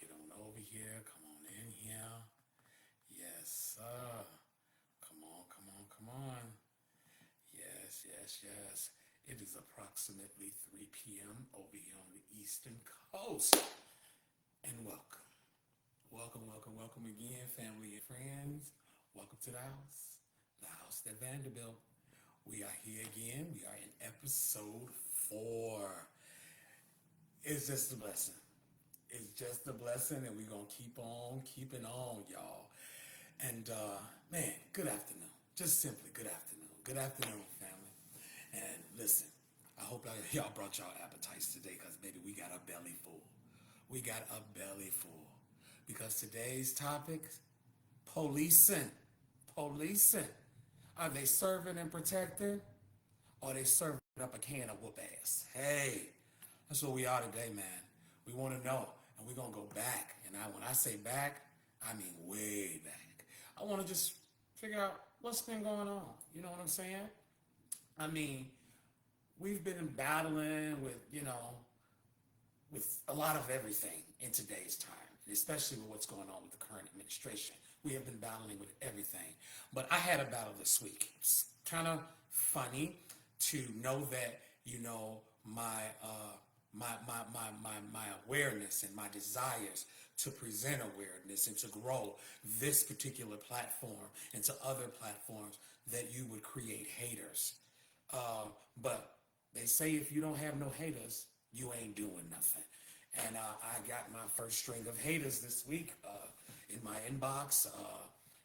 Get on over here. Come on in here. Yes, sir. Come on. Yes. It is approximately 3 p.m. over here on the Eastern Coast. And welcome again, family and friends. Welcome to the House That Vanderbilt. We are here again. We are in episode 4. It's just a blessing. It's just a blessing, and we're going to keep on keeping on, y'all. And, man, good afternoon. Just simply good afternoon. Good afternoon, family. And listen, I hope y'all brought y'all appetites today because, baby, we got a belly full. We got a belly full. Because today's topic, policing. Policing. Are they serving and protecting? Or are they serving up a can of whoop ass? Hey, that's what we are today, man. We want to know. And we're going to go back. And when I say back, I mean way back. I want to just figure out what's been going on. You know what I'm saying? I mean, we've been battling with a lot of everything in today's time, and especially with what's going on with the current administration. We have been battling with everything. But I had a battle this week. It's kind of funny to know that, my awareness and my desires to present awareness and to grow this particular platform into other platforms, that you would create haters. But they say if you don't have no haters, you ain't doing nothing. And I got my first string of haters this week in my inbox.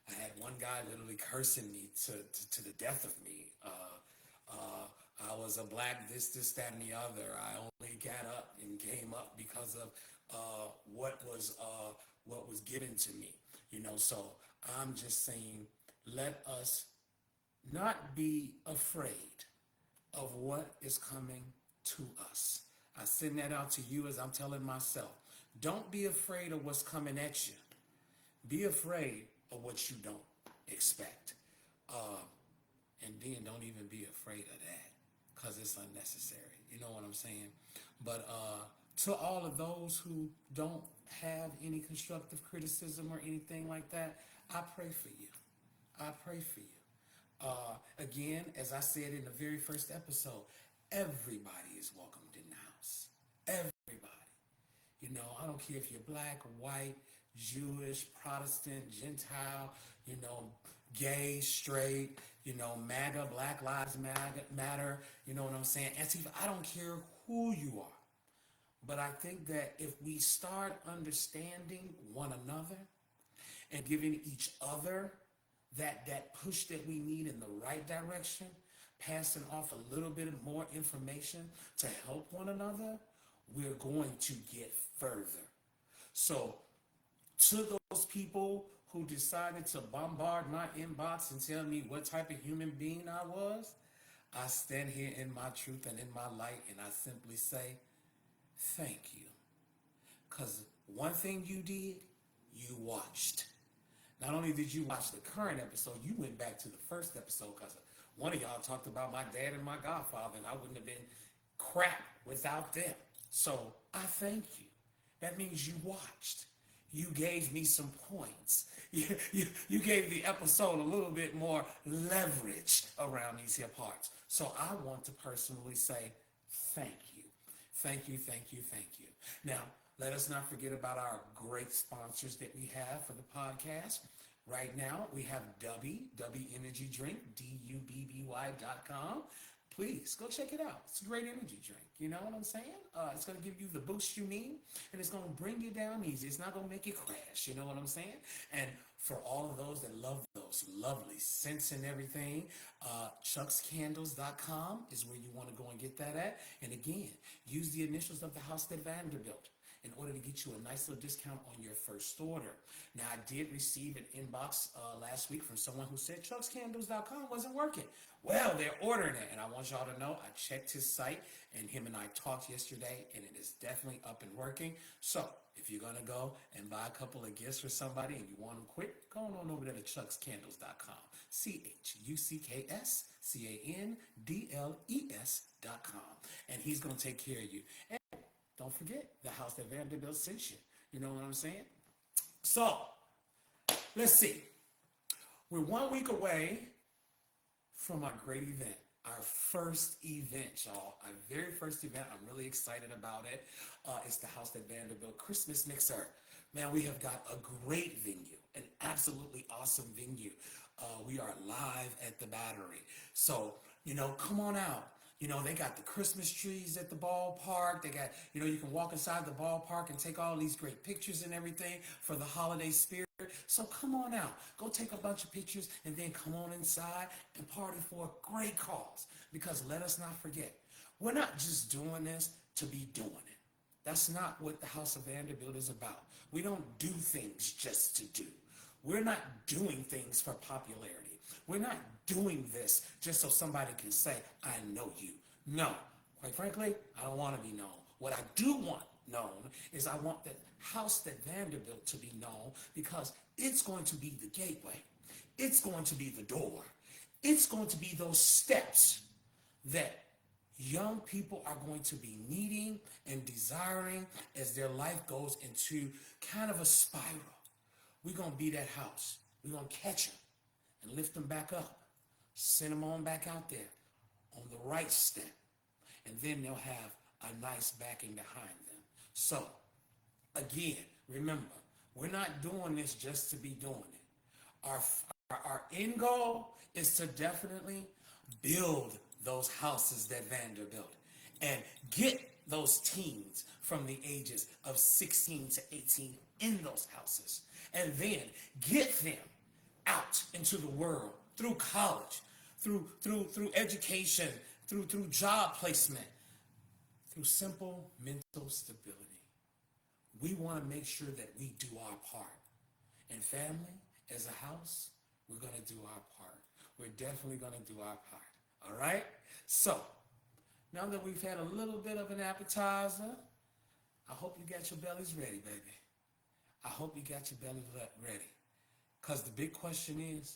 I had one guy literally cursing me to the death of me. I was a black this, that, and the other. I only got up and came up because of what was given to me. So I'm just saying, let us not be afraid of what is coming to us. I send that out to you as I'm telling myself. Don't be afraid of what's coming at you. Be afraid of what you don't expect. And then don't even be afraid of that because it's unnecessary. You know what I'm saying? But to all of those who don't have any constructive criticism or anything like that, I pray for you. I pray for you. Again, as I said in the very first episode, everybody is welcomed in the house. Everybody. I don't care if you're black, white, Jewish, Protestant, Gentile, gay, straight, MAGA, Black Lives Matter, you know what I'm saying? Antifa, I don't care who you are. But I think that if we start understanding one another and giving each other that push that we need in the right direction, passing off a little bit more information to help one another, we're going to get further. So to those people who decided to bombard my inbox and tell me what type of human being I was, I stand here in my truth and in my light, and I simply say, thank you. Because one thing you did, you watched. Not only did you watch the current episode, you went back to the first episode because one of y'all talked about my dad and my godfather, and I wouldn't have been crap without them. So I thank you. That means you watched. You gave me some points. You gave the episode a little bit more leverage around these here parts. So I want to personally say thank you. Thank you. Now, let us not forget about our great sponsors that we have for the podcast. Right now, we have Dubby Energy Drink, DUBBY.com. Please, go check it out. It's a great energy drink. You know what I'm saying? It's going to give you the boost you need, and it's going to bring you down easy. It's not going to make you crash. You know what I'm saying? And for all of those that love those lovely scents and everything, chuckscandles.com is where you want to go and get that at. And again, use the initials of the House That Vander-Built in order to get you a nice little discount on your first order. Now, I did receive an inbox last week from someone who said chuckscandles.com wasn't working. Well, they're ordering it, and I want y'all to know I checked his site, and him and I talked yesterday, and it is definitely up and working. So, if you're going to go and buy a couple of gifts for somebody and you want them quick, go on over there to chuckscandles.com. CHUCKSCANDLES.com. And he's going to take care of you. And don't forget, the House That Vander-Built sent you. You know what I'm saying? So, let's see. We're 1 week away from our great event. Our first event, y'all. Our very first event. I'm really excited about it. It's the House That Vander-Built Christmas Mixer. Man, we have got a great venue, an absolutely awesome venue. We are live at the Battery. So, come on out. They got the Christmas trees at the ballpark. They got, you can walk inside the ballpark and take all these great pictures and everything for the holiday spirit. So come on out. Go take a bunch of pictures and then come on inside and party for a great cause. Because let us not forget, we're not just doing this to be doing it. That's not what the House of Vanderbilt is about. We don't do things just to do. We're not doing things for popularity. We're not doing this just so somebody can say, I know you. No, quite frankly, I don't want to be known. What I do want known is I want the House That Vanderbilt to be known because it's going to be the gateway. It's going to be the door. It's going to be those steps that young people are going to be needing and desiring as their life goes into kind of a spiral. We're going to be that house. We're going to catch them and lift them back up. Send them on back out there on the right step. And then they'll have a nice backing behind them. So, again, remember, we're not doing this just to be doing it. Our end goal is to definitely build those houses that Vanderbilt and get those teens from the ages of 16 to 18 in those houses and then get them out into the world through college, through education, through job placement, through simple mental stability. We want to make sure that we do our part. And family, as a house, we're going to do our part. We're definitely going to do our part. All right? So, now that we've had a little bit of an appetizer, I hope you got your bellies ready, baby. I hope you got your bellies ready. Because the big question is,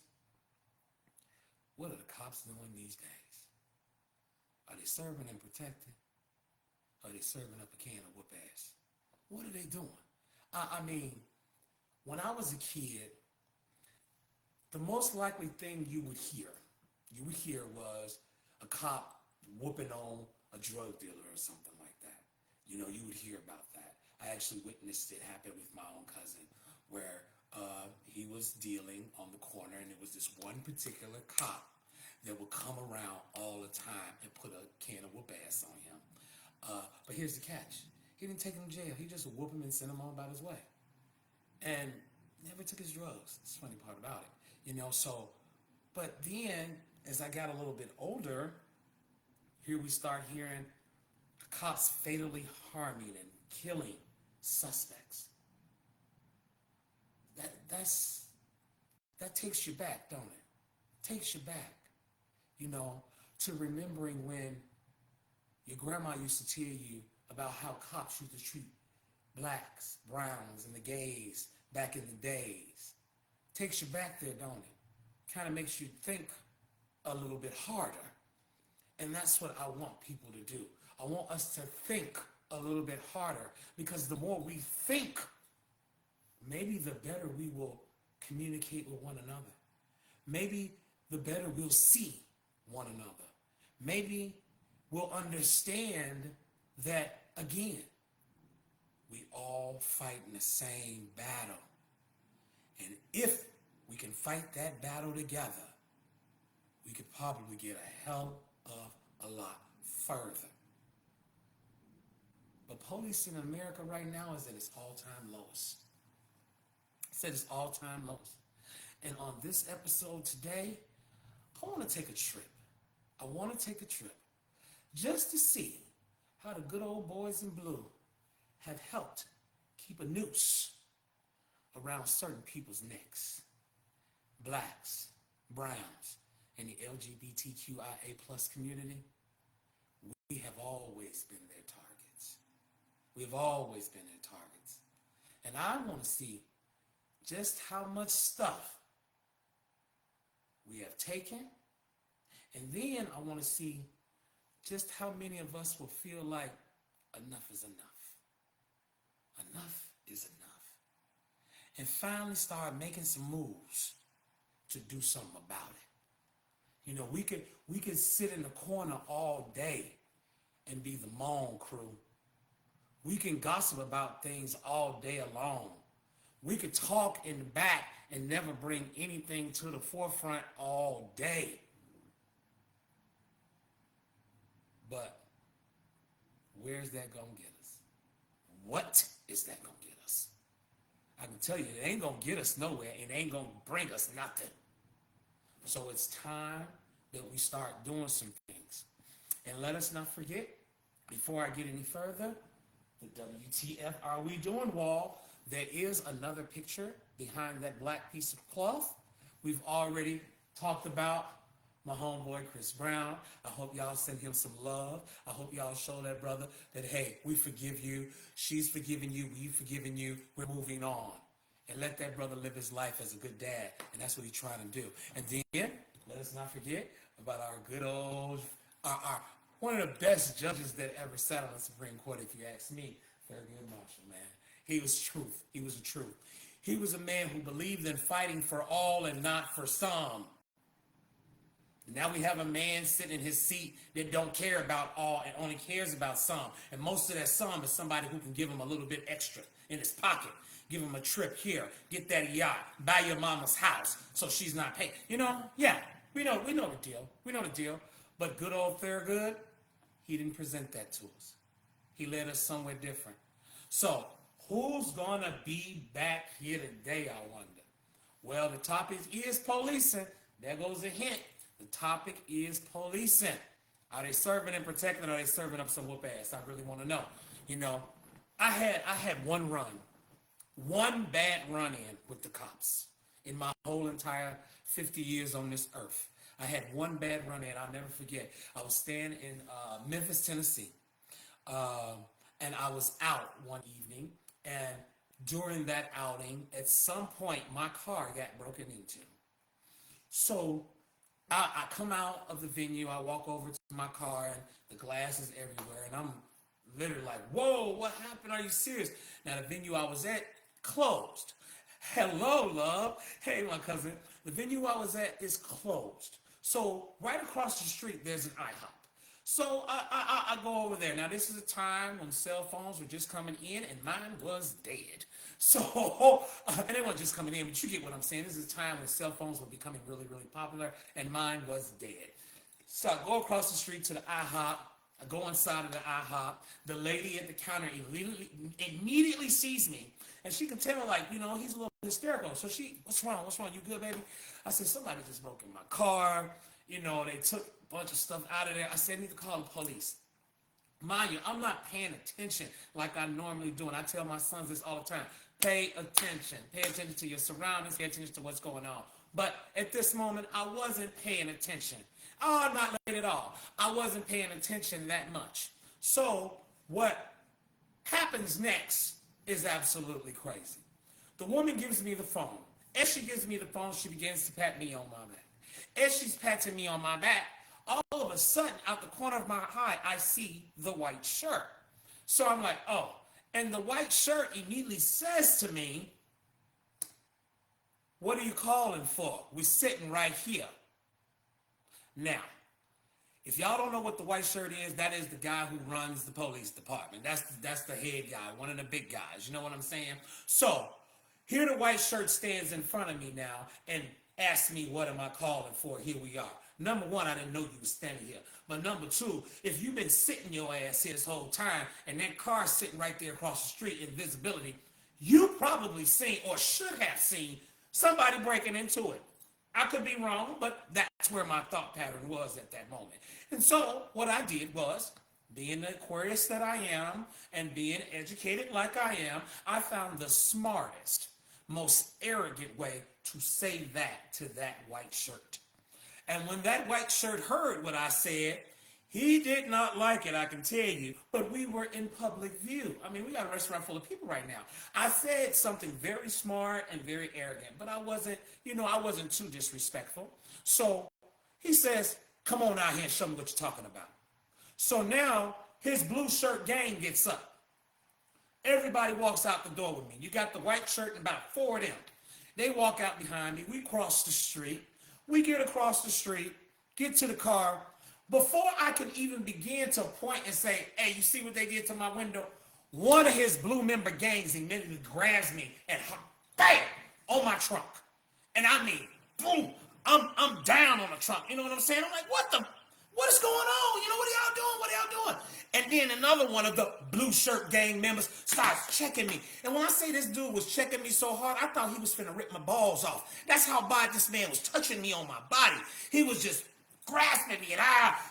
what are the cops doing these days? Are they serving and protecting? Are they serving up a can of whoop ass? What are they doing? I mean, when I was a kid, the most likely thing you would hear was a cop whooping on a drug dealer or something like that. You would hear about that. I actually witnessed it happen with my own cousin where he was dealing on the corner and there was this one particular cop that would come around all the time and put a can of whoop ass on him. But here's the catch. He didn't take him to jail. He just would whoop him and send him on about his way. And never took his drugs. That's the funny part about it. But then, as I got a little bit older, here we start hearing cops fatally harming and killing suspects. That takes you back, don't it? Takes you back, to remembering when your grandma used to tell you about how cops used to treat blacks, browns, and the gays back in the days. Takes you back there, don't it? Kind of makes you think a little bit harder. And that's what I want people to do. I want us to think a little bit harder because the more we think, maybe the better we will communicate with one another. Maybe the better we'll see one another. Maybe we'll understand that, again, we all fight in the same battle. And if we can fight that battle together, we could probably get a hell of a lot further. But police in America right now is at its all-time lowest. It's at its all-time lowest. And on this episode today, I want to take a trip. I want to take a trip just to see how the good old boys in blue have helped keep a noose around certain people's necks. Blacks, browns, and the LGBTQIA plus community, we have always been their targets. We've always been their targets. And I want to see just how much stuff we have taken, and then I want to see just how many of us will feel like enough is enough. Enough is enough. and finally start making some moves to do something about it. You know, we could sit in the corner all day and be the moan crew. We can gossip about things all day alone. We could talk in the back and never bring anything to the forefront all day. But where's that gonna get us? What is that gonna get us? I can tell you, it ain't gonna get us nowhere. It ain't gonna bring us nothing. So it's time that we start doing some things. And let us not forget, before I get any further, the WTF are we doing wall. There is another picture behind that black piece of cloth. We've already talked about my homeboy Chris Brown. I hope y'all send him some love. I hope y'all show that brother that, hey, we forgive you. She's forgiving you. We've forgiven you. We're moving on. And let that brother live his life as a good dad. And that's what he's trying to do. And then, let us not forget about our good old, our one of the best judges that ever sat on the Supreme Court, if you ask me, Thurgood Marshall, man. He was truth. He was the truth. He was a man who believed in fighting for all and not for some. Now we have a man sitting in his seat that don't care about all and only cares about some. And most of that some is somebody who can give him a little bit extra in his pocket. Give him a trip here. Get that yacht. Buy your mama's house so she's not paying. You know, yeah, we know the deal. We know the deal. But good old Thurgood, he didn't present that to us. He led us somewhere different. So, who's gonna be back here today, I wonder? Well, the topic is policing. There goes a hint. The topic is policing. Are they serving and protecting, or are they serving up some whoop ass? I really want to know. You know, I had one bad run in with the cops in my whole entire 50 years on this earth. I had one bad run in. I'll never forget. I was staying in Memphis, Tennessee, and I was out one evening. And during that outing, at some point, my car got broken into. So I come out of the venue, I walk over to my car, and the glass is everywhere, and I'm literally like, whoa, what happened? Are you serious? Now, the venue I was at closed. Hello, love. Hey, my cousin. The venue I was at is closed. So right across the street, there's an IHOP. So I go over there. Now, this is a time when cell phones were just coming in, and mine was dead. So, and they weren't just coming in, but you get what I'm saying. This is a time when cell phones were becoming really, really popular, and mine was dead. So I go across the street to the IHOP. I go inside of the IHOP. The lady at the counter immediately sees me, and she can tell, like, you know, he's a little hysterical. So what's wrong? What's wrong? You good, baby? I said, somebody just broke in my car. You know, they took a bunch of stuff out of there. I said, I need to call the police. Mind you, I'm not paying attention like I normally do. And I tell my sons this all the time. Pay attention. Pay attention to your surroundings. Pay attention to what's going on. But at this moment, I wasn't paying attention. Oh, not late at all. I wasn't paying attention that much. So what happens next is absolutely crazy. The woman gives me the phone. As she gives me the phone, she begins to pat me on my back. As she's patting me on my back, all of a sudden, out the corner of my eye, I see the white shirt. So I'm like, oh. And the white shirt immediately says to me, what are you calling for? We're sitting right here. Now, if y'all don't know what the white shirt is, that is the guy who runs the police department. That's the head guy, one of the big guys. You know what I'm saying? So, here the white shirt stands in front of me now and asks me, what am I calling for? Here we are. Number one, I didn't know you were standing here. But number two, if you've been sitting your ass here this whole time and that car's sitting right there across the street in visibility, you probably seen or should have seen somebody breaking into it. I could be wrong, but that's where my thought pattern was at that moment. And so what I did was, being the Aquarius that I am and being educated like I am, I found the smartest, most arrogant way to say that to that white shirt. And when that white shirt heard what I said, he did not like it, I can tell you. But we were in public view. I mean, we got a restaurant full of people right now. I said something very smart and very arrogant, but I wasn't too disrespectful. So he says, come on out here and show me what you're talking about. So now his blue shirt gang gets up. Everybody walks out the door with me. You got the white shirt and about 4 of them. They walk out behind me. We cross the street. We get across the street, get to the car. Before I can even begin to point and say, hey, you see what they did to my window? One of his blue member gangs immediately grabs me and bam, on my trunk. And I mean, boom, I'm down on the trunk. You know what I'm saying? I'm like, what is going on? You know, what are y'all doing? What are y'all doing? And then another one of the blue shirt gang members starts checking me. And when I say this dude was checking me so hard, I thought he was finna rip my balls off. That's how bad this man was touching me on my body. He was just grasping me and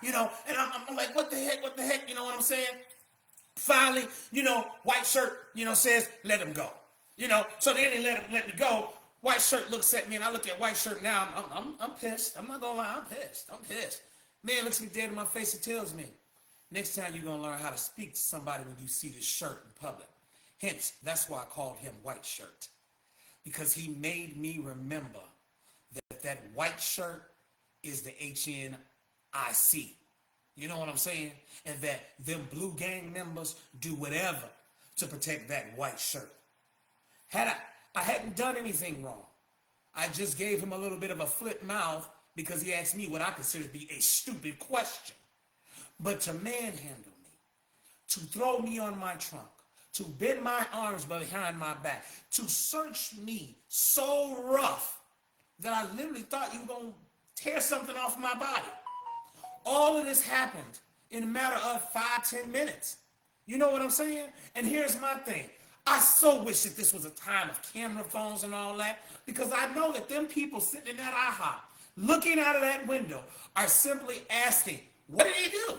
and I'm like, what the heck, you know what I'm saying? Finally, white shirt, says, let him go. So then they let me go. White shirt looks at me and I look at white shirt now. I'm pissed. I'm not gonna lie, I'm pissed. Man looks me dead in my face and tells me, next time you're gonna learn how to speak to somebody when you see this shirt in public. Hence, that's why I called him White Shirt. Because he made me remember that white shirt is the HNIC. You know what I'm saying? And that them blue gang members do whatever to protect that white shirt. I hadn't done anything wrong. I just gave him a little bit of a flip mouth because he asked me what I consider to be a stupid question. But to manhandle me, to throw me on my trunk, to bend my arms behind my back, to search me so rough that I literally thought you were going to tear something off my body. All of this happened in a matter of 5-10 minutes. You know what I'm saying? And here's my thing. I so wish that this was a time of camera phones and all that, because I know that them people sitting in that IHOP, looking out of that window, are simply asking, what did he do?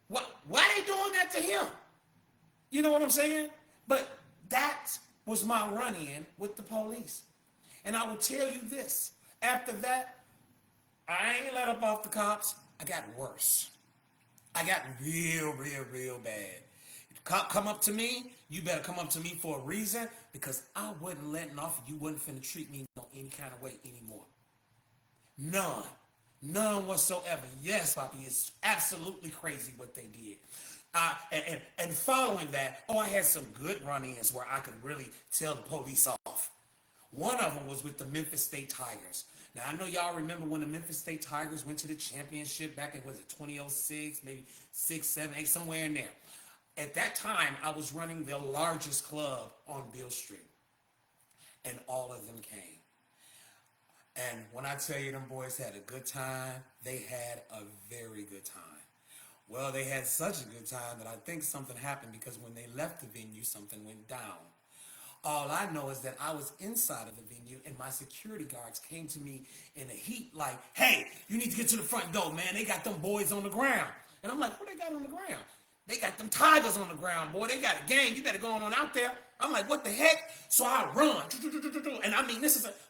Why are they doing that to him? You know what I'm saying? But that was my run-in with the police. And I will tell you this. After that, I ain't let up off the cops. I got worse. I got real bad. If the cop come up to me, you better come up to me for a reason, because I wasn't letting off and you wasn't finna treat me in any kind of way anymore. None whatsoever. Yes, Poppy, it's absolutely crazy what they did. And following that, I had some good run-ins where I could really tell the police off. One of them was with the Memphis State Tigers. Now, I know y'all remember when the Memphis State Tigers went to the championship back in, 2006, maybe 6, 7, 8, somewhere in there. At that time, I was running the largest club on Beale Street. And all of them came. And when I tell you them boys had a good time, they had a very good time. Well, they had such a good time that I think something happened, because when they left the venue, something went down. All I know is that I was inside of the venue and my security guards came to me in a heat like, hey, you need to get to the front door, man. They got them boys on the ground. And I'm like, what they got on the ground? They got them Tigers on the ground, boy. They got a gang. You better go on out there. I'm like, what the heck? So I run. And I mean,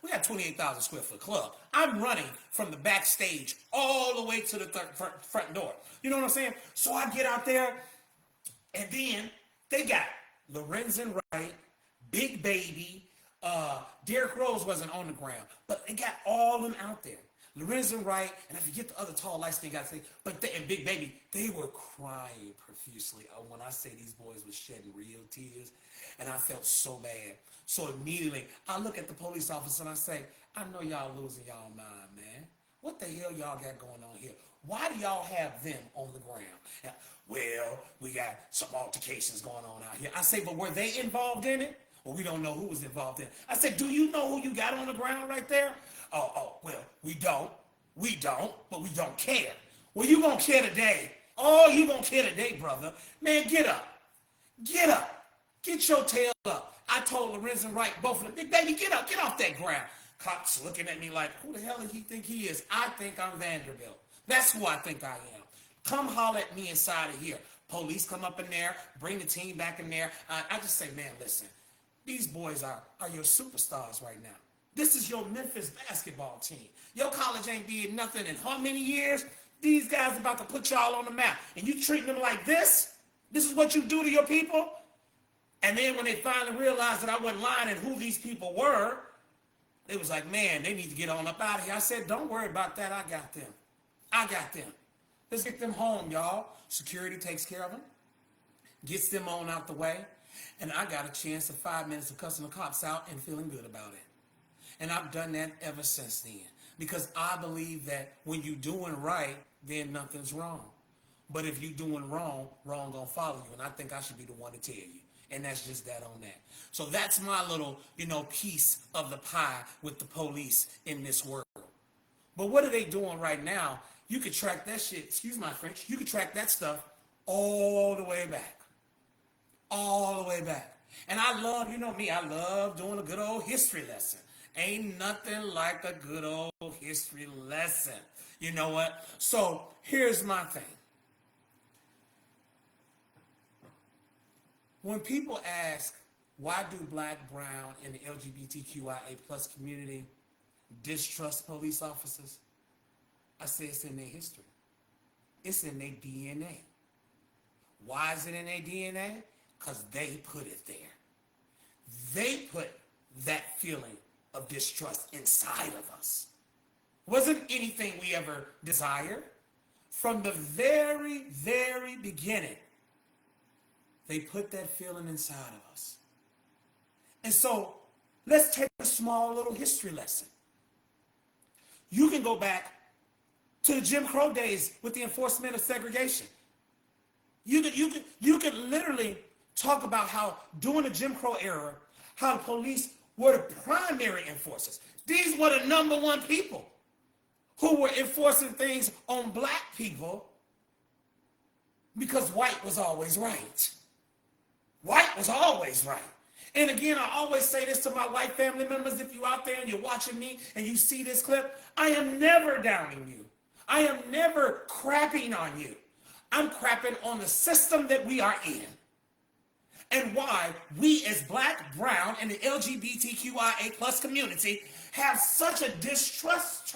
we got 28,000 square foot club. I'm running from the backstage all the way to the front door. You know what I'm saying? So I get out there, and then they got Lorenzen Wright, Big Baby, Derrick Rose wasn't on the ground, but they got all of them out there. Lorenzen Wright, and I forget the other tall, light-skinned guy, and Big Baby, they were crying profusely. When I say these boys were shedding real tears, and I felt so bad. So immediately, I look at the police officer and I say, I know y'all losing y'all mind, man. What the hell y'all got going on here? Why do y'all have them on the ground? Well, we got some altercations going on out here. I say, but were they involved in it? Well, we don't know who was involved in it. I said, do you know who you got on the ground right there? Well, we don't, but we don't care. Well, you gonna care today. Oh, you gonna care today, brother. Man, get up. Get your tail up. I told Lorenzen Wright, both of them, Big Baby, get up, get off that ground. Cops looking at me like, who the hell does he think he is? I think I'm Vanderbilt. That's who I think I am. Come holler at me inside of here. Police come up in there, bring the team back in there. I just say, man, listen, these boys are your superstars right now. This is your Memphis basketball team. Your college ain't did nothing in how many years? These guys about to put y'all on the map. And you treating them like this? This is what you do to your people? And then when they finally realized that I wasn't lying and who these people were, they was like, man, they need to get on up out of here. I said, don't worry about that. I got them. Let's get them home, y'all. Security takes care of them, gets them on out the way. And I got a chance of 5 minutes of cussing the cops out and feeling good about it. And I've done that ever since then. Because I believe that when you're doing right, then nothing's wrong. But if you're doing wrong, wrong gonna follow you. And I think I should be the one to tell you. And that's just that on that. So that's my little, piece of the pie with the police in this world. But what are they doing right now? You could track that shit, excuse my French, you could track that stuff all the way back. All the way back. And I love, me, I love doing a good old history lesson. Ain't nothing like a good old history lesson. You know what? So here's my thing. When people ask, why do black, brown, and the LGBTQIA plus community distrust police officers? I say it's in their history. It's in their DNA. Why is it in their DNA? Because they put it there. They put that feeling of distrust inside of us. Wasn't anything we ever desired. From the very, very beginning, they put that feeling inside of us. And so, let's take a small little history lesson. You can go back to the Jim Crow days with the enforcement of segregation. You could literally talk about how during the Jim Crow era, how the police were the primary enforcers. These were the number one people who were enforcing things on black people because white was always right. White was always right. And again, I always say this to my white family members, if you're out there and you're watching me and you see this clip, I am never downing you. I am never crapping on you. I'm crapping on the system that we are in. And why we as black, brown, and the LGBTQIA plus community have such a distrust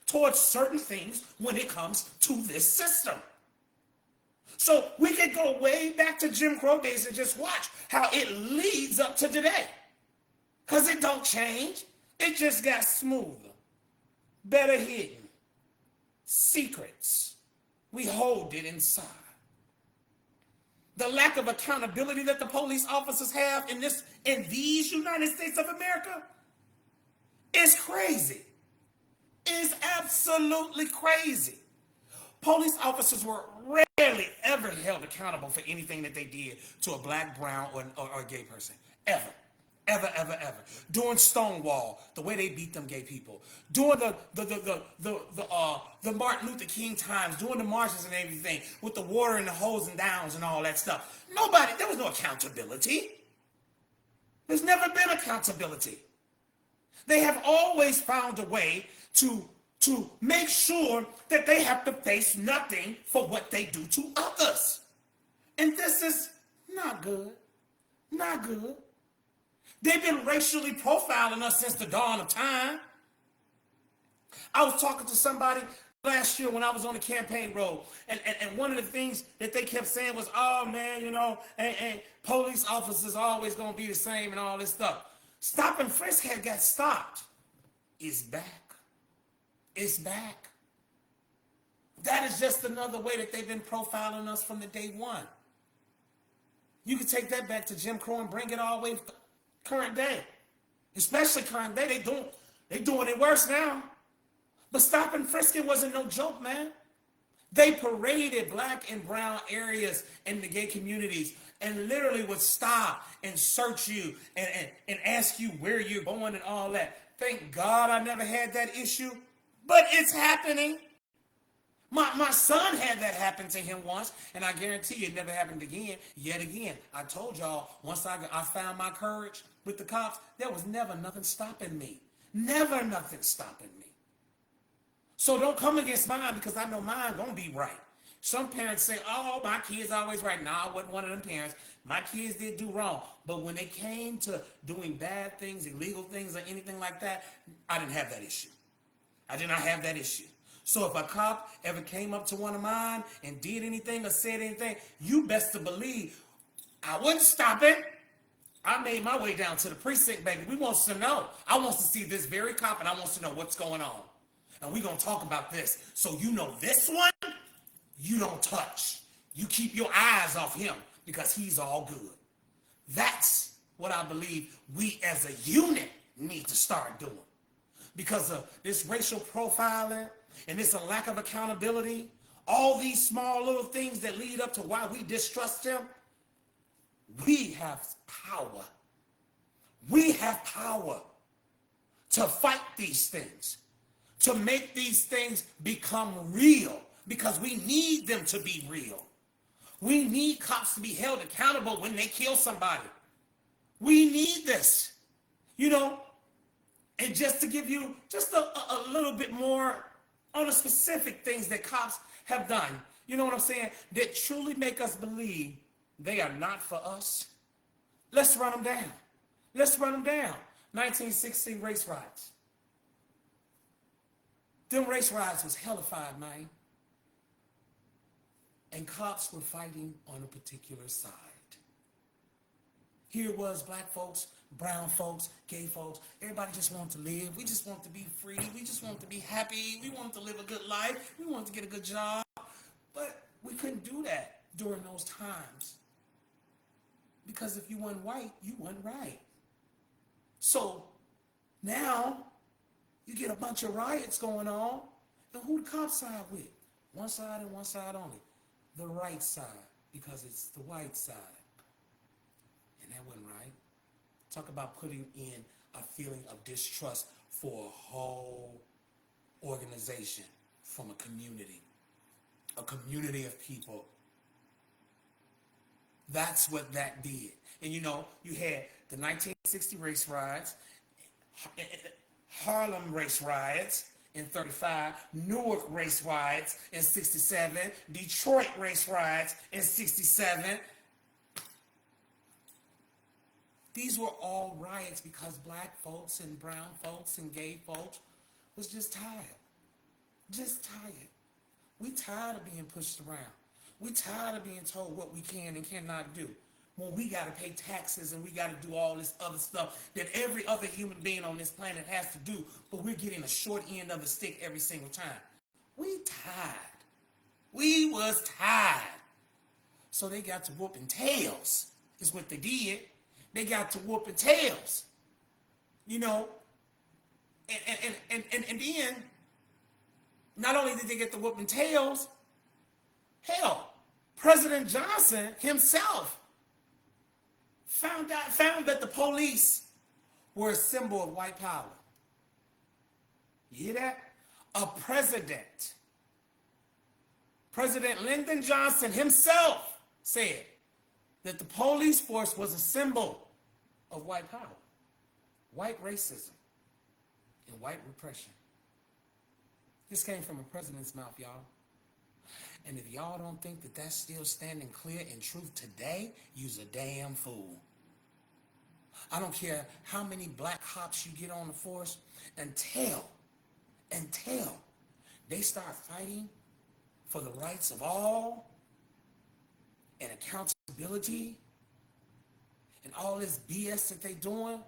towards certain things when it comes to this system. So we can go way back to Jim Crow days and just watch how it leads up to today. Because it don't change. It just got smoother, better hidden. Secrets. We hold it inside. The lack of accountability that the police officers have in these United States of America is crazy. It's absolutely crazy. Police officers were rarely ever held accountable for anything that they did to a black, brown, or a gay person. Ever. Ever, ever, ever. During Stonewall, the way they beat them gay people. During the Martin Luther King times, during the marches and everything, with the water and the hose and downs and all that stuff. There was no accountability. There's never been accountability. They have always found a way to make sure that they have to face nothing for what they do to others. And this is not good. Not good. They've been racially profiling us since the dawn of time. I was talking to somebody last year when I was on the campaign road, and one of the things that they kept saying was, oh man, and police officers are always going to be the same and all this stuff. Stop and frisk had got stopped. It's back. It's back. That is just another way that they've been profiling us from the day one. You can take that back to Jim Crow and bring it all the way to current day. Especially current day. They doing it worse now. But stop and frisking wasn't no joke, man. They paraded black and brown areas in the gay communities and literally would stop and search you and ask you where you're going and all that. Thank God I never had that issue. But it's happening. My son had that happen to him once, and I guarantee you it never happened again. Yet again, I told y'all, once I found my courage with the cops, there was never nothing stopping me. Never nothing stopping me. So don't come against mine because I know mine gonna be right. Some parents say, oh, my kid's always right. No, I wasn't one of them parents. My kids did do wrong. But when they came to doing bad things, illegal things, or anything like that, I didn't have that issue. I did not have that issue. So if a cop ever came up to one of mine and did anything or said anything, you best to believe I wouldn't stop it. I made my way down to the precinct, baby. We want to know. I want to see this very cop, and I want to know what's going on. And we're going to talk about this. So you know this one, you don't touch. You keep your eyes off him because he's all good. That's what I believe we as a unit need to start doing. Because of this racial profiling and this a lack of accountability, all these small little things that lead up to why we distrust him, we have power. We have power to fight these things, to make these things become real, because we need them to be real. We need cops to be held accountable when they kill somebody. We need this, you know. And just to give you just a little bit more on the specific things that cops have done, you know what I'm saying, that truly make us believe they are not for us. Let's run them down. Let's run them down. 1916 race riots. Them race riots was hellified, man. And cops were fighting on a particular side. Here it was, black folks, brown folks, gay folks. Everybody just wanted to live. We just want to be free. We just want to be happy. We want to live a good life. We want to get a good job. But we couldn't do that during those times. Because if you weren't white, you weren't right. So now you get a bunch of riots going on. And who the cops side with? One side and one side only. The right side, because it's the white side. And that wasn't right. Talk about putting in a feeling of distrust for a whole organization, from a community of people. That's what that did. And you know, you had the 1960 race riots, Harlem race riots in 35, Newark race riots in 67, Detroit race riots in 67. These were all riots because black folks and brown folks and gay folks was just tired. Just tired. We tired of being pushed around. We tired of being told what we can and cannot do. When we got to pay taxes and we got to do all this other stuff that every other human being on this planet has to do, but we're getting a short end of the stick every single time. We tired. We was tired. So they got to whooping tails, is what they did. They got to whooping tails. You know, and then, not only did they get the whooping tails, hell, President Johnson himself found that the police were a symbol of white power. You hear that? A president. President Lyndon Johnson himself said that the police force was a symbol of white power, white racism, and white repression. This came from a president's mouth, y'all. And if y'all don't think that that's still standing clear in truth today, you's a damn fool. I don't care how many black cops you get on the force until they start fighting for the rights of all and accountability and all this BS that they doing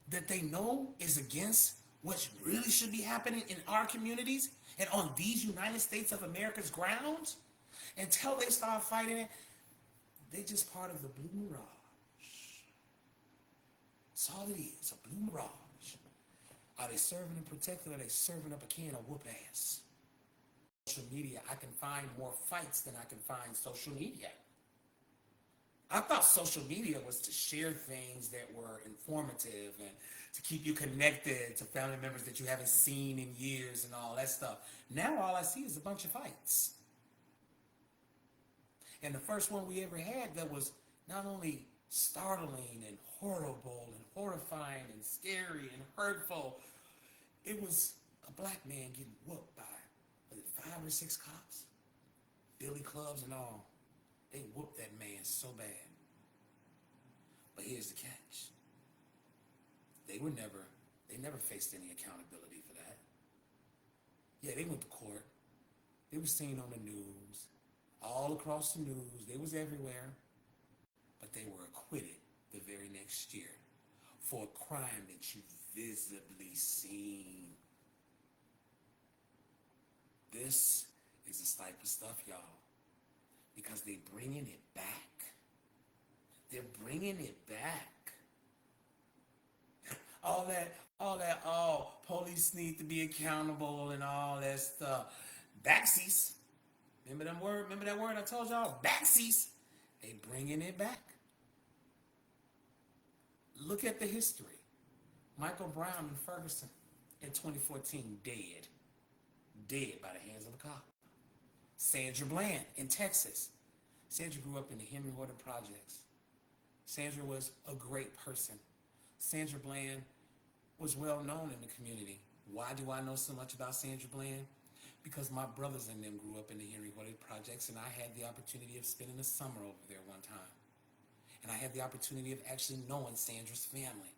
that they know is against what really should be happening in our communities and on these United States of America's grounds. Until they start fighting it, they just part of the blue mirage. That's all it is, a blue mirage. Are they serving and protecting, or are they serving up a can of whoop ass? Social media, I can find more fights than I can find social media. I thought social media was to share things that were informative and to keep you connected to family members that you haven't seen in years and all that stuff. Now all I see is a bunch of fights. And the first one we ever had that was not only startling and horrible and horrifying and scary and hurtful, it was a black man getting whooped by, was it 5 or 6 cops? Billy clubs and all. They whooped that man so bad. But here's the catch. They never faced any accountability for that. Yeah, they went to court. They were seen on the news, all across the news. They was everywhere. But they were acquitted the very next year for a crime that you visibly seen. This is the type of stuff, y'all, because they bringing it back. They're bringing it back. Oh, police need to be accountable and all that stuff. Backsies. Remember that word I told y'all? Backsies. They bringing it back. Look at the history. Michael Brown in Ferguson in 2014, dead. Dead by the hands of a cop. Sandra Bland in Texas. Sandra grew up in the Henry Horton Projects. Sandra was a great person. Sandra Bland was well known in the community. Why do I know so much about Sandra Bland? Because my brothers and them grew up in the Henry Horton Projects, and I had the opportunity of spending a summer over there one time. And I had the opportunity of actually knowing Sandra's family.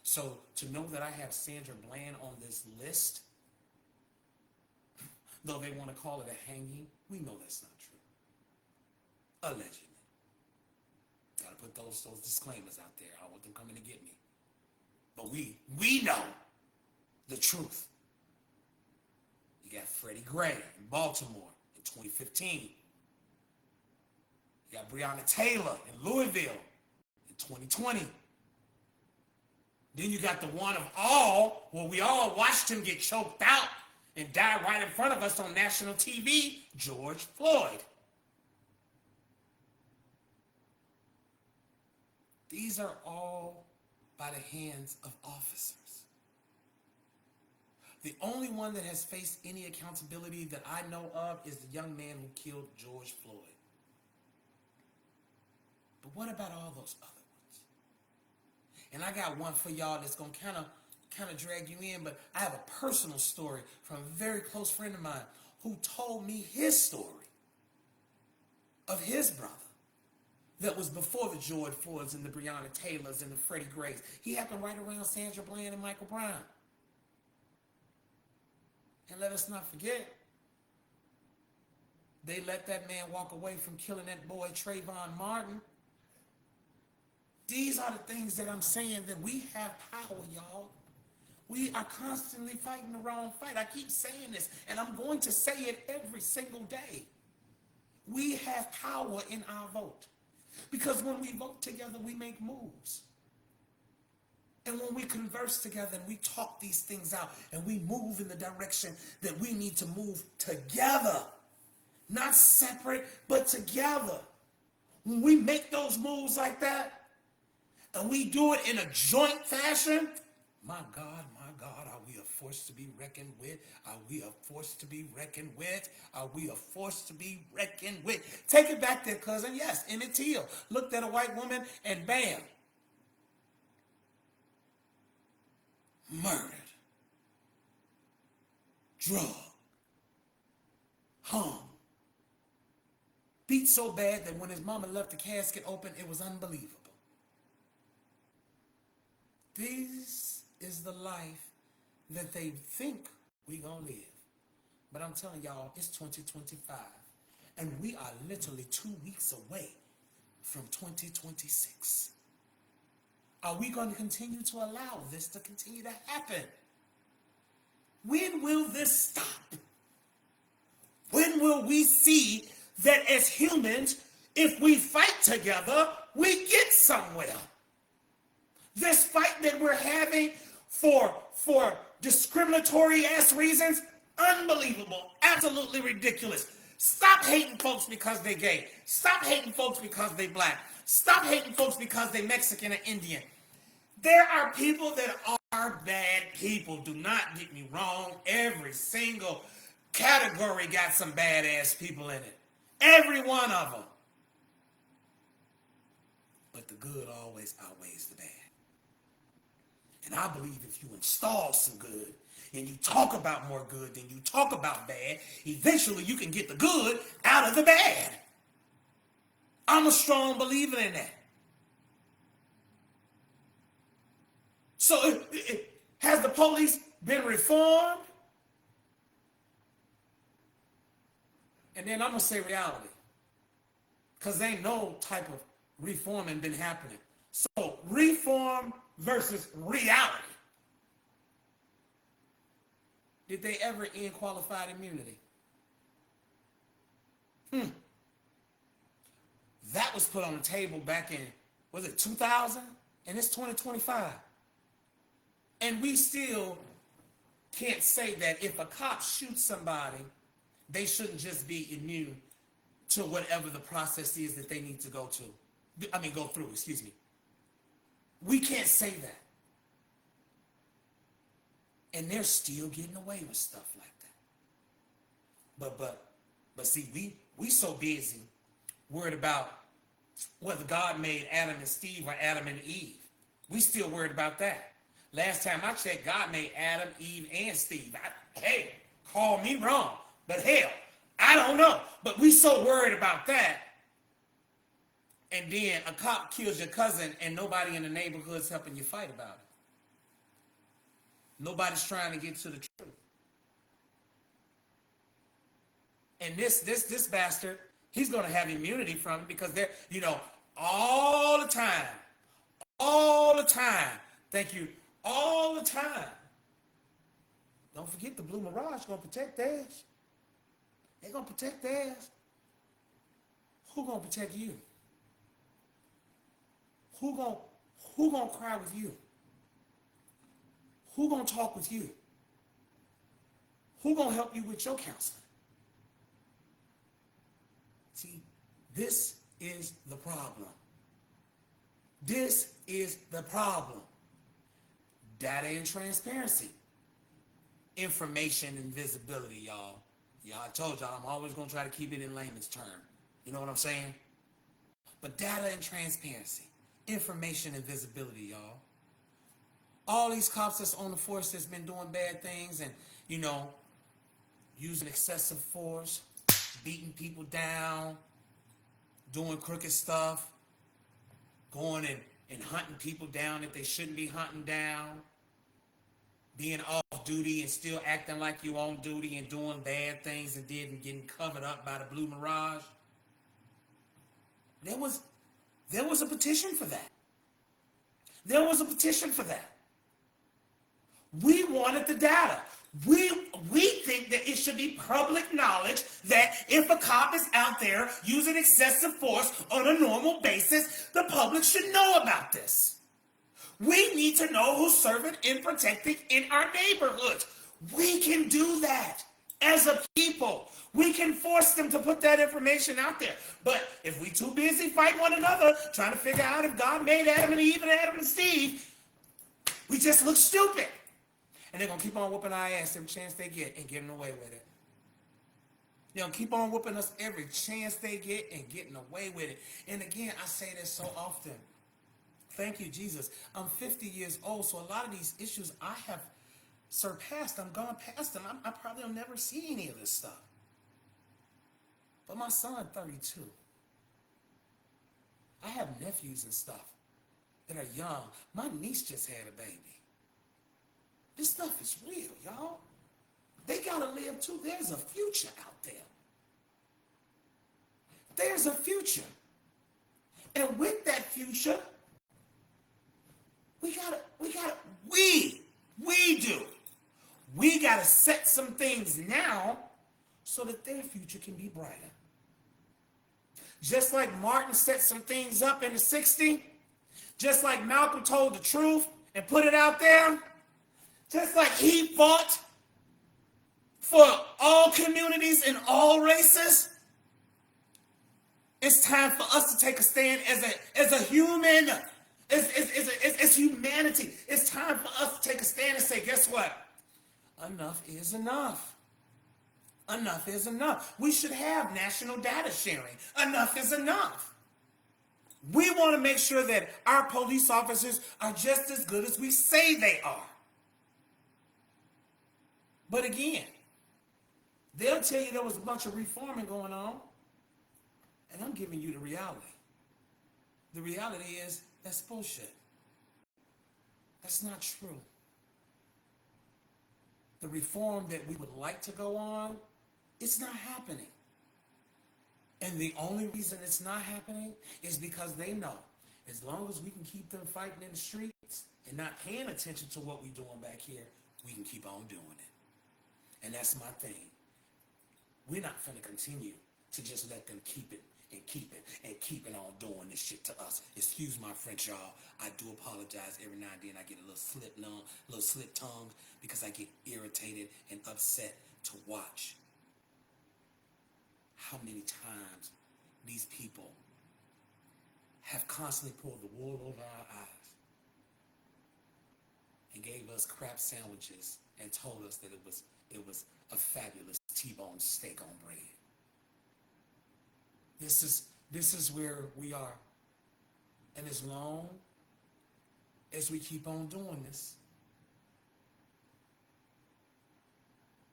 So to know that I have Sandra Bland on this list, though they want to call it a hanging, we know that's not true. Allegedly. Gotta put those disclaimers out there. I don't want them coming to get me. But we know the truth. You got Freddie Gray in Baltimore in 2015. You got Breonna Taylor in Louisville in 2020. Then you got the one of all, where we all watched him get choked out and die right in front of us on national TV, George Floyd. These are all by the hands of officers. The only one that has faced any accountability that I know of is the young man who killed George Floyd. But what about all those other ones? And I got one for y'all that's going to kind of drag you in, but I have a personal story from a very close friend of mine who told me his story of his brother that was before the George Floyds and the Breonna Taylors and the Freddie Grays. He happened right around Sandra Bland and Michael Brown. And let us not forget, they let that man walk away from killing that boy Trayvon Martin. These are the things that I'm saying, that we have power, y'all. We are constantly fighting the wrong fight. I keep saying this, and I'm going to say it every single day. We have power in our vote. Because when we vote together, we make moves. And when we converse together and we talk these things out and we move in the direction that we need to move together, not separate, but together. When we make those moves like that, and we do it in a joint fashion, my God, are we a force to be reckoned with? Are we a force to be reckoned with? Are we a force to be reckoned with? Take it back there, cousin. Yes, Emmett Till looked at a white woman and bam, murdered, drugged, hung, beat so bad that when his mama left the casket open, it was unbelievable. This is the life that they think we gonna live. But I'm telling y'all, it's 2025. And we are literally 2 weeks away from 2026. Are we going to continue to allow this to continue to happen? When will this stop? When will we see that as humans, if we fight together, we get somewhere? This fight that we're having for discriminatory ass reasons, unbelievable, absolutely ridiculous. Stop hating folks because they're gay. Stop hating folks because they're black. Stop hating folks because they're Mexican or Indian. There are people that are bad people. Do not get me wrong. Every single category got some badass people in it. Every one of them. But the good always outweighs the bad. And I believe if you install some good and you talk about more good than you talk about bad, eventually you can get the good out of the bad. I'm a strong believer in that. So has the police been reformed? And then I'm going to say reality. Because ain't no type of reforming been happening. So reform versus reality. Did they ever end qualified immunity? That that was put on the table back in, was it 2000? And it's 2025. And we still can't say that if a cop shoots somebody, they shouldn't just be immune to whatever the process is that they need to go through, excuse me. We can't say that. And they're still getting away with stuff like that. But see, we so busy worried about whether God made Adam and Steve or Adam and Eve. We still worried about that. Last time I checked, God made Adam, Eve, and Steve. Hey, call me wrong, but hell, I don't know. But we so worried about that. And then a cop kills your cousin and nobody in the neighborhood's helping you fight about it. Nobody's trying to get to the truth. And this bastard, he's going to have immunity from it because they're, all the time, thank you, all the time. Don't forget the Blue Mirage going to protect theirs. They're going to protect theirs. Who going to protect you? Who going to cry with you? Who going to talk with you? Who going to help you with your counseling? See, this is the problem. This is the problem. Data and transparency. Information and visibility, y'all. I told y'all I'm always going to try to keep it in layman's term. You know what I'm saying? But data and transparency. Information and visibility, y'all. All these cops that's on the force that's been doing bad things and, using excessive force, beating people down, doing crooked stuff, going and hunting people down that they shouldn't be hunting down, being off duty and still acting like you on duty and doing bad things and getting covered up by the Blue Mirage. There was a petition for that. There was a petition for that. We wanted the data. We think that it should be public knowledge that if a cop is out there using excessive force on a normal basis, the public should know about this. We need to know who's serving and protecting in our neighborhoods. We can do that as a people. We can force them to put that information out there. But if we too busy fighting one another, trying to figure out if God made Adam and Eve and Adam and Steve, we just look stupid. And they're going to keep on whooping our ass every chance they get and getting away with it. They're going to keep on whooping us every chance they get and getting away with it. And again, I say this so often. Thank you, Jesus. I'm 50 years old, so a lot of these issues I have surpassed. I'm gone past them. I probably will never see any of this stuff. But my son, 32. I have nephews and stuff that are young. My niece just had a baby. This stuff is real, y'all. They gotta live too. There's a future out there. There's a future. And with that future, we gotta set some things now so that their future can be brighter. Just like Martin set some things up in the 60s, just like Malcolm told the truth and put it out there, just like he fought for all communities and all races, it's time for us to take a stand as a human, as humanity. It's time for us to take a stand and say, guess what? Enough is enough. Enough is enough. We should have national data sharing. Enough is enough. We want to make sure that our police officers are just as good as we say they are. But again, they'll tell you there was a bunch of reforming going on, and I'm giving you the reality. The reality is that's bullshit. That's not true. The reform that we would like to go on, it's not happening. And the only reason it's not happening is because they know as long as we can keep them fighting in the streets and not paying attention to what we're doing back here, we can keep on doing it. And that's my thing. We're not going to continue to just let them keep it and keeping on doing this shit to us. Excuse my French, y'all. I do apologize. Every now and then I get a little slip tongue because I get irritated and upset to watch how many times these people have constantly pulled the wool over our eyes and gave us crap sandwiches and told us that it was a fabulous T-bone steak on bread. This is where we are. And as long as we keep on doing this,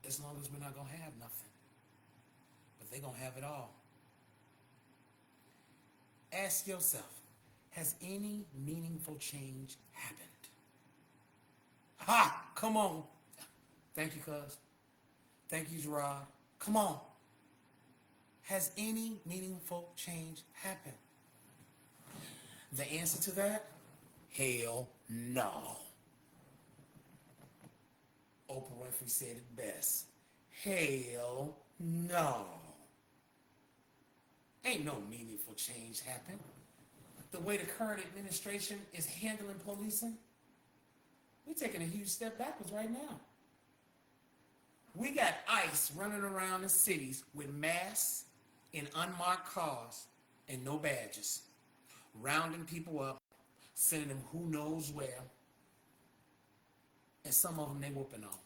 as long as we're not gonna have nothing, but they're gonna have it all. Ask yourself, has any meaningful change happened? Ha! Come on. Thank you, cuz. Thank you, Gerard. Come on. Has any meaningful change happened? The answer to that? Hell no. Oprah Winfrey said it best. Hell no. Ain't no meaningful change happened. The way the current administration is handling policing, we're taking a huge step backwards right now. We got ICE running around the cities with masks in unmarked cars and no badges, rounding people up, sending them who knows where, and some of them they whooping on.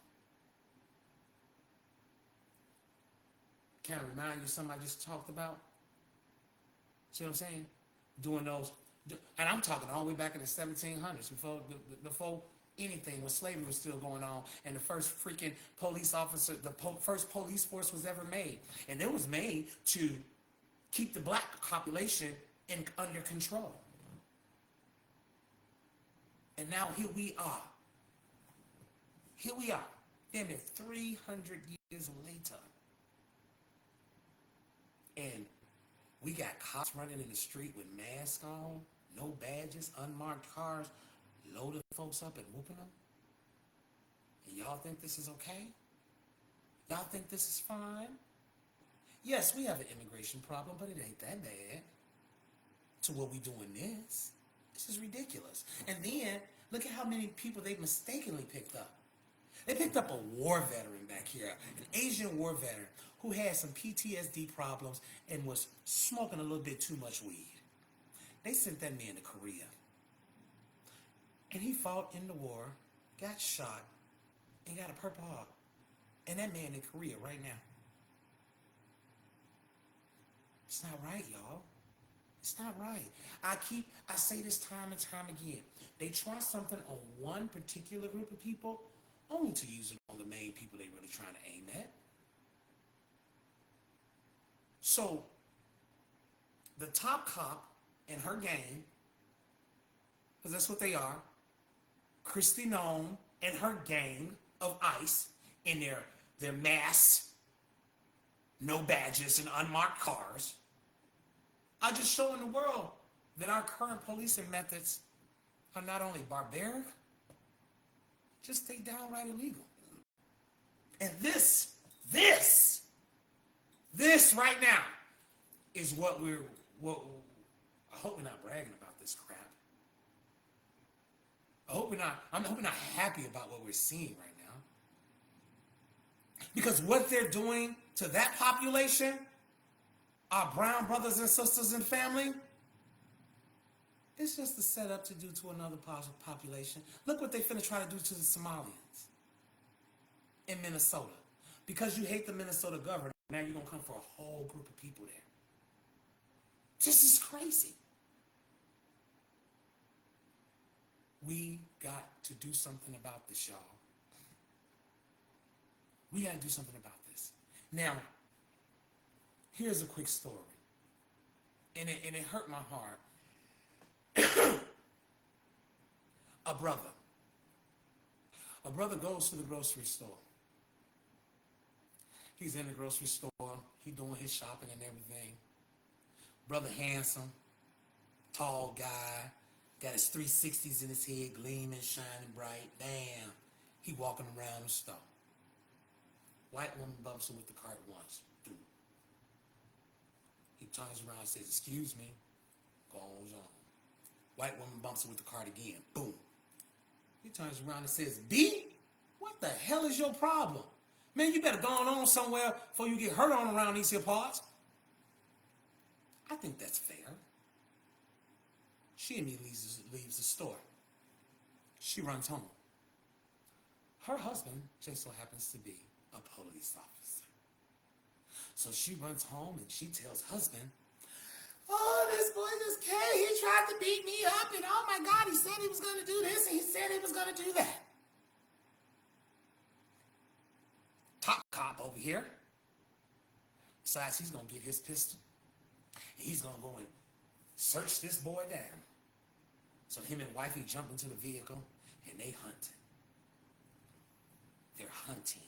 Can I remind you of something I just talked about? See what I'm saying? Doing those, and I'm talking all the way back in the 1700s, before anything, when slavery was still going on, and the first freaking police officer, first police force was ever made, and it was made to keep the black population under control. And now here we are. Damn near 300 years later, and we got cops running in the street with masks on, no badges, unmarked cars, loading folks up and whooping them. And y'all think this is okay? Y'all think this is fine? Yes, we have an immigration problem, but it ain't that bad to what we doing this. This is ridiculous. And then, look at how many people they mistakenly picked up. They picked up a war veteran back here, an Asian war veteran who had some PTSD problems and was smoking a little bit too much weed. They sent that man to Korea. And he fought in the war, got shot, and got a Purple Heart. And that man in Korea right now. It's not right, y'all. It's not right. I say this time and time again. They try something on one particular group of people only to use it on the main people they really trying to aim at. So, the top cop and her gang, because that's what they are, Kristi Noem and her gang of ICE in their masks, no badges, and unmarked cars, are just showing the world that our current policing methods are not only barbaric, just they downright illegal. And this right now is what I hope we're not bragging about this crap. I hope we're not happy about what we're seeing right now. Because what they're doing to that population, our brown brothers and sisters and family, it's just a setup to do to another population. Look what they finna try to do to the Somalians in Minnesota. Because you hate the Minnesota governor, now you're gonna come for a whole group of people there. This is crazy. We got to do something about this, y'all. We got to do something about this. Now, here's a quick story. And it hurt my heart. A brother goes to the grocery store. He's in the grocery store. He's doing his shopping and everything. Brother handsome, tall guy, got his 360s in his head, gleaming, shining bright. Bam. He walking around the store. White woman bumps him with the cart once. He turns around and says, excuse me, goes on. White woman bumps her with the cart again. Boom. He turns around and says, B, what the hell is your problem? Man, you better go on somewhere before you get hurt on around these here parts. I think that's fair. She immediately leaves the store. She runs home. Her husband just so happens to be a police officer. So she runs home and she tells husband, oh, this boy just came. He tried to beat me up, and oh my God, he said he was going to do this, and he said he was going to do that. Top cop over here decides he's going to get his pistol, and he's going to go and search this boy down. So him and wifey jump into the vehicle, and they hunt. They're hunting.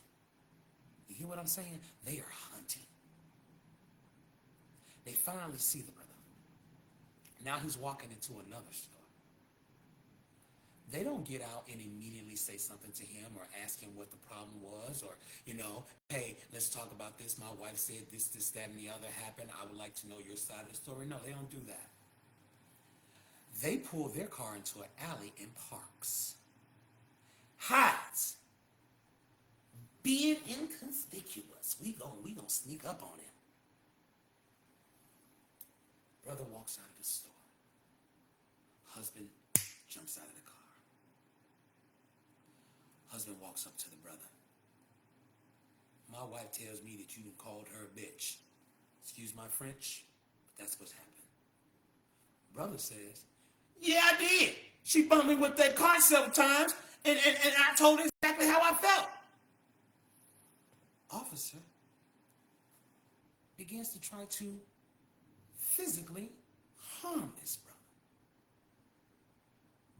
You hear what I'm saying? They are hunting. They finally see the brother. Now he's walking into another store. They don't get out and immediately say something to him or ask him what the problem was, or, hey, let's talk about this. My wife said this, that, and the other happened. I would like to know your side of the story. No, they don't do that. They pull their car into an alley and parks. Hides. Being inconspicuous. We gonna sneak up on him. Brother walks out of the store. Husband jumps out of the car. Husband walks up to the brother. My wife tells me that you called her a bitch. Excuse my French, but that's what's happened. Brother says, yeah, I did. She bumped me with that car several times, and I told her exactly how I felt. Officer begins to try to physically harm this brother.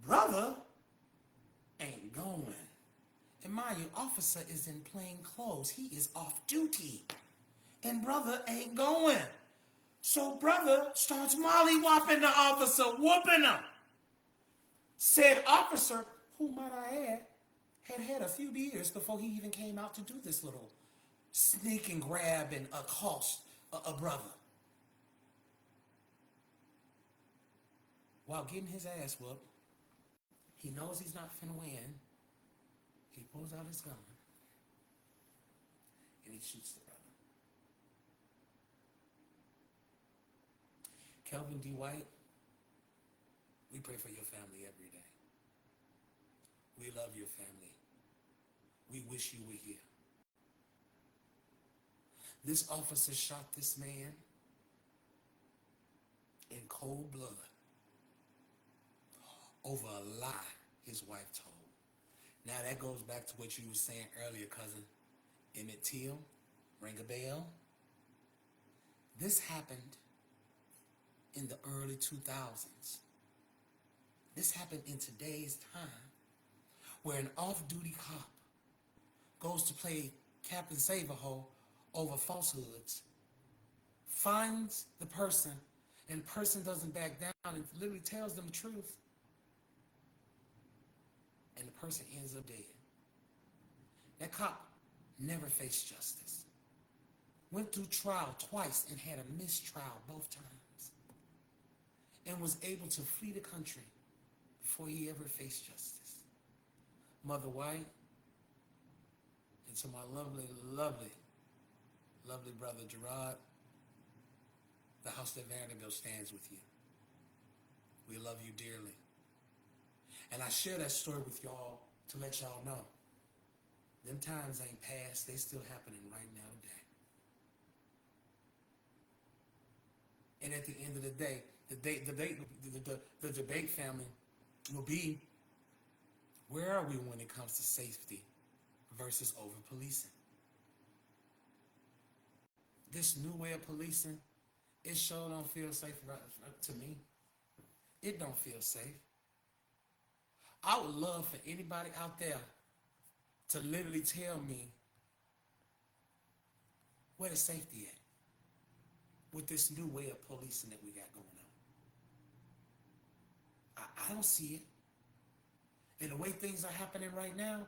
Brother ain't going. And mind you, officer is in plain clothes. He is off duty. And brother ain't going. So brother starts molly-whopping the officer, whooping him. Said officer, who might I add, had a few beers before he even came out to do this little sneak and grab and accost a brother. While getting his ass whooped, he knows he's not finna win. He pulls out his gun and he shoots the brother. Kelvin D. White, we pray for your family every day. We love your family. We wish you were here. This officer shot this man in cold blood over a lie his wife told. Now that goes back to what you were saying earlier, cousin. Emmett Till, ring a bell? This happened in the early 2000s. This happened in today's time, where an off-duty cop goes to play Captain Save-A-Ho over falsehoods, finds the person, and the person doesn't back down and literally tells them the truth, and the person ends up dead. That cop never faced justice. Went through trial twice and had a mistrial both times, and was able to flee the country before he ever faced justice. Mother White, and to my lovely, lovely, lovely brother Gerard, the House That Vander-Built stands with you. We love you dearly. And I share that story with y'all to let y'all know. Them times ain't past, they still happening right now today. And at the end of the day, the debate family will be, where are we when it comes to safety versus over-policing? This new way of policing, it sure don't feel safe to me. It don't feel safe. I would love for anybody out there to literally tell me where the safety at with this new way of policing that we got going on. I don't see it. And the way things are happening right now,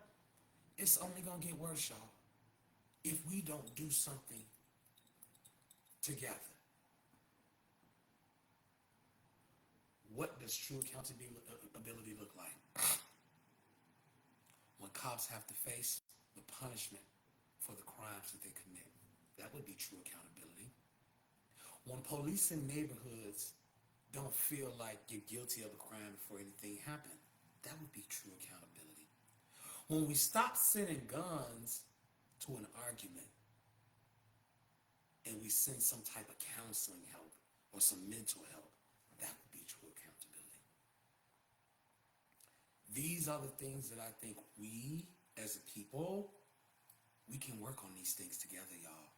it's only going to get worse, y'all, if we don't do something together. What does true accountability look like? When cops have to face the punishment for the crimes that they commit. That would be true accountability. When police in neighborhoods don't feel like you're guilty of a crime before anything happened. That would be true accountability. When we stop sending guns to an argument and we send some type of counseling help or some mental help, that would be true accountability. These are the things that I think we as a people, we can work on these things together, y'all.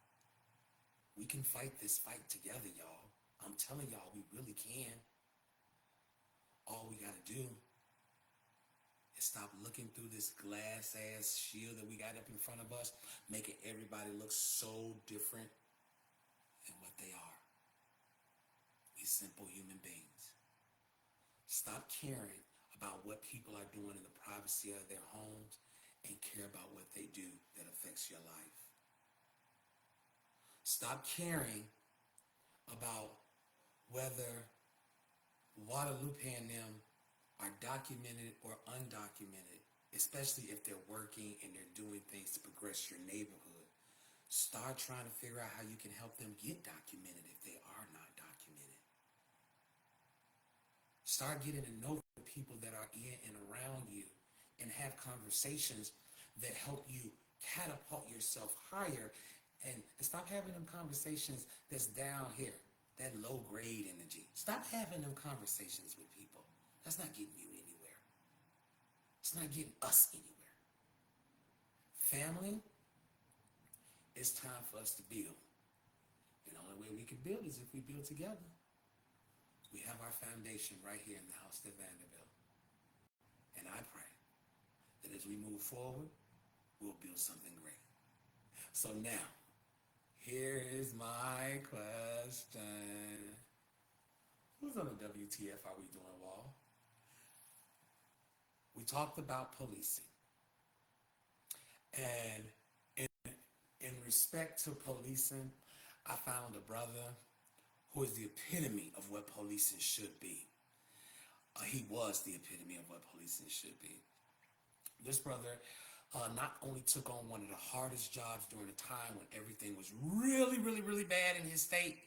We can fight this fight together, y'all. I'm telling y'all, we really can. All we got to do is stop looking through this glass-ass shield that we got up in front of us, making everybody look so different than what they are. We simple human beings. Stop caring about what people are doing in the privacy of their homes and care about what they do that affects your life. Stop caring about whether Guadalupe and them are documented or undocumented, especially if they're working and they're doing things to progress your neighborhood. Start trying to figure out how you can help them get documented if they are not documented. Start getting to know the people that are in and around you and have conversations that help you catapult yourself higher, and stop having them conversations that's down here, that low grade energy. Stop having them conversations with people. That's not getting you anywhere. It's not getting us anywhere. Family, it's time for us to build. And the only way we can build is if we build together. We have our foundation right here in the House That Vander-Built. And I pray that as we move forward, we'll build something great. So now, here is my question. Who's on the WTF Are We Doing wall? We talked about policing. And in respect to policing, I found a brother who is the epitome of what policing should be. He was the epitome of what policing should be. This brother not only took on one of the hardest jobs during a time when everything was really, really, really bad in his state,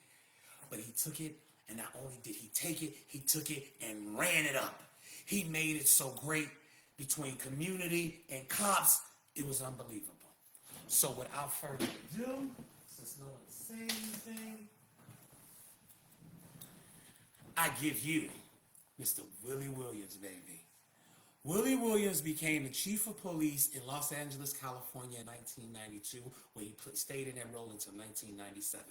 but he took it, and not only did he take it, he took it and ran it up. He made it so great between community and cops, it was unbelievable. So without further ado, since no one's saying anything, I give you Mr. Willie Williams, baby. Willie Williams became the chief of police in Los Angeles, California in 1992, where he stayed in that role until 1997.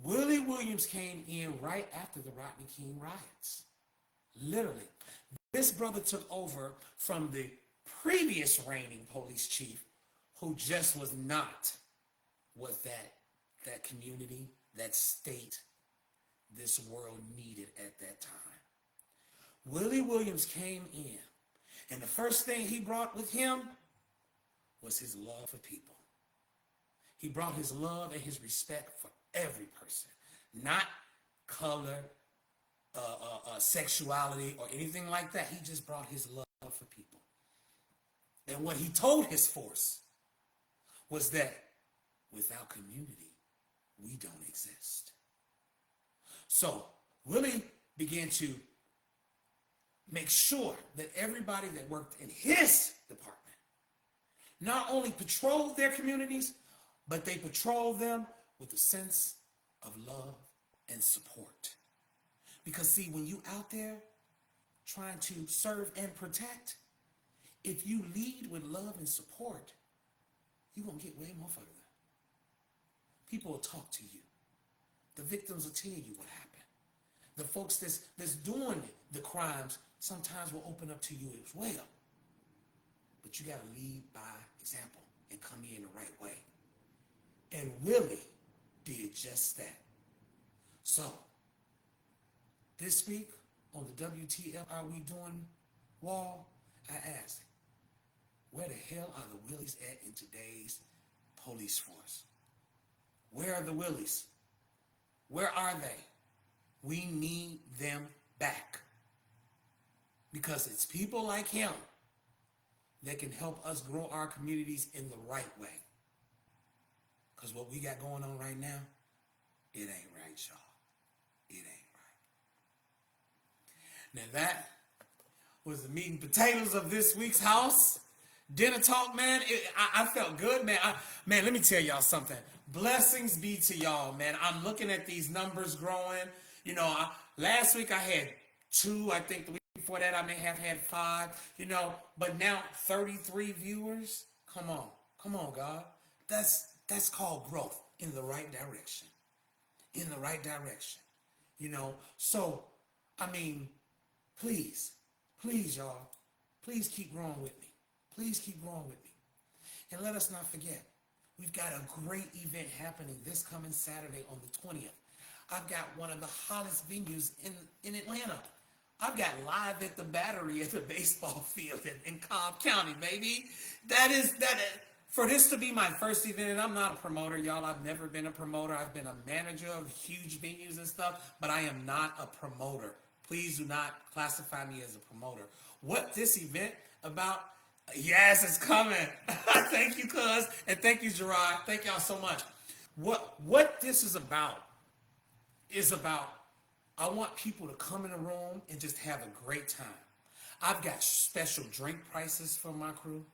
Willie Williams came in right after the Rodney King riots. Literally. This brother took over from the previous reigning police chief, who just was not what that community, that state, this world needed at that time. Willie Williams came in, and the first thing he brought with him was his love for people. He brought his love and his respect for every person, not color, sexuality, or anything like that. He just brought his love for people. And what he told his force was that without community, we don't exist. So Willie began to make sure that everybody that worked in his department not only patrolled their communities, but they patrolled them with a sense of love and support. Because see, when you out there trying to serve and protect, if you lead with love and support, you're going to get way more further. People will talk to you. The victims will tell you what happened. The folks that's doing the crimes sometimes will open up to you as well. But you got to lead by example and come in the right way. And Willie did just that. So, this week on the WTF Are We Doing wall, I asked, where the hell are the Willies at in today's police force? Where are the Willies? Where are they? We need them back. because it's people like him that can help us grow our communities in the right way. Because what we got going on right now, it ain't right, y'all. It ain't right. Now that was the meat and potatoes of this week's house dinner talk, man. I felt good, man. Man, let me tell y'all something. Blessings be to y'all, man. I'm looking at these numbers growing. Last week I had 2. I think the week before that I may have had 5. But now 33 viewers. Come on, God. That's called growth in the right direction. In the right direction. So I mean, please, y'all, please keep growing with me. Please keep growing with me. And let us not forget, we've got a great event happening this coming Saturday on the 20th. I've got one of the hottest venues in Atlanta. I've got Live at the Battery at the baseball field in Cobb County, baby. For this to be my first event, and I'm not a promoter, y'all. I've never been a promoter. I've been a manager of huge venues and stuff, but I am not a promoter. Please do not classify me as a promoter. What this event about? Yes, it's coming. Thank you, cuz, and thank you, Gerard. Thank y'all so much. What this is about I want people to come in the room and just have a great time. I've got special drink prices for my crew.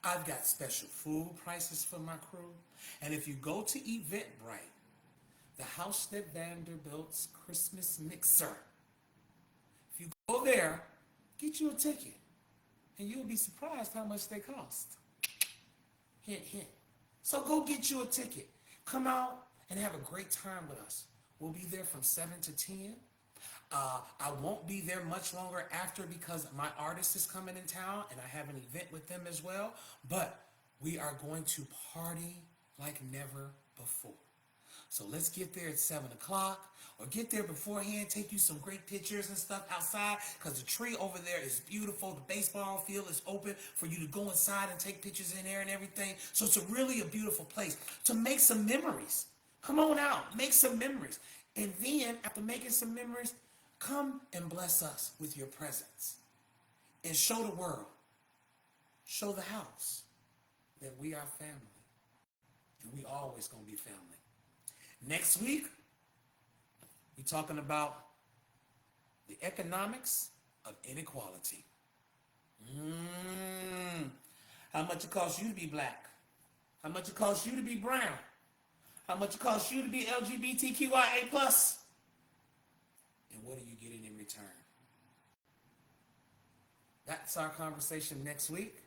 I've got special food prices for my crew. And if you go to Eventbrite, the House That Vander-Built's Christmas Mixer, if you go there, get you a ticket. And you'll be surprised how much they cost. Hint, hint. So go get you a ticket. Come out and have a great time with us. We'll be there from 7 to 10. I won't be there much longer after because my artist is coming in town and I have an event with them as well. But we are going to party like never before. So let's get there at 7 o'clock or get there beforehand, take you some great pictures and stuff outside because the tree over there is beautiful. The baseball field is open for you to go inside and take pictures in there and everything. So it's really a beautiful place to make some memories. Come on out, make some memories. And then after making some memories, come and bless us with your presence and show the world, show the house that we are family and we always gonna be family. Next week, we're talking about the economics of inequality. How much it costs you to be black? How much it costs you to be brown? How much it costs you to be LGBTQIA+? And what are you getting in return? That's our conversation next week.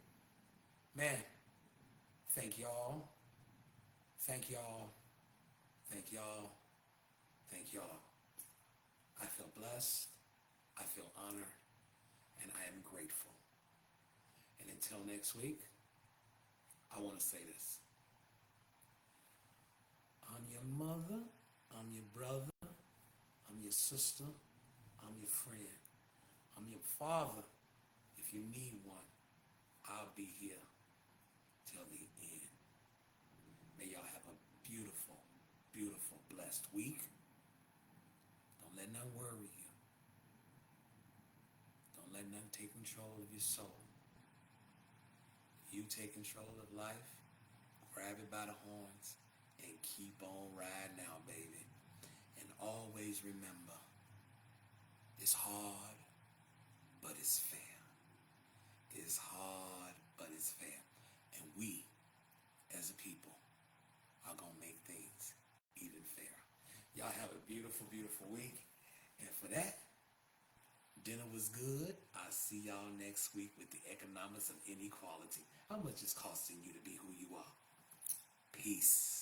Man, thank y'all. Thank y'all. Thank y'all. Thank y'all. I feel blessed. I feel honored. And I am grateful. And until next week, I want to say this. I'm your mother. I'm your brother. I'm your sister. I'm your friend. I'm your father. If you need one, I'll be here till the end. May y'all have a beautiful, beautiful, blessed week. Don't let nothing worry you. Don't let nothing take control of your soul. You take control of life, grab it by the horns, and keep on riding out, baby. And always remember, it's hard, but it's fair. It's hard, but it's fair. And we, as a people, are going to make things even fairer. Y'all have a beautiful, beautiful week. And for that, dinner was good. I'll see y'all next week with the economics of inequality. How much is costing you to be who you are? Peace.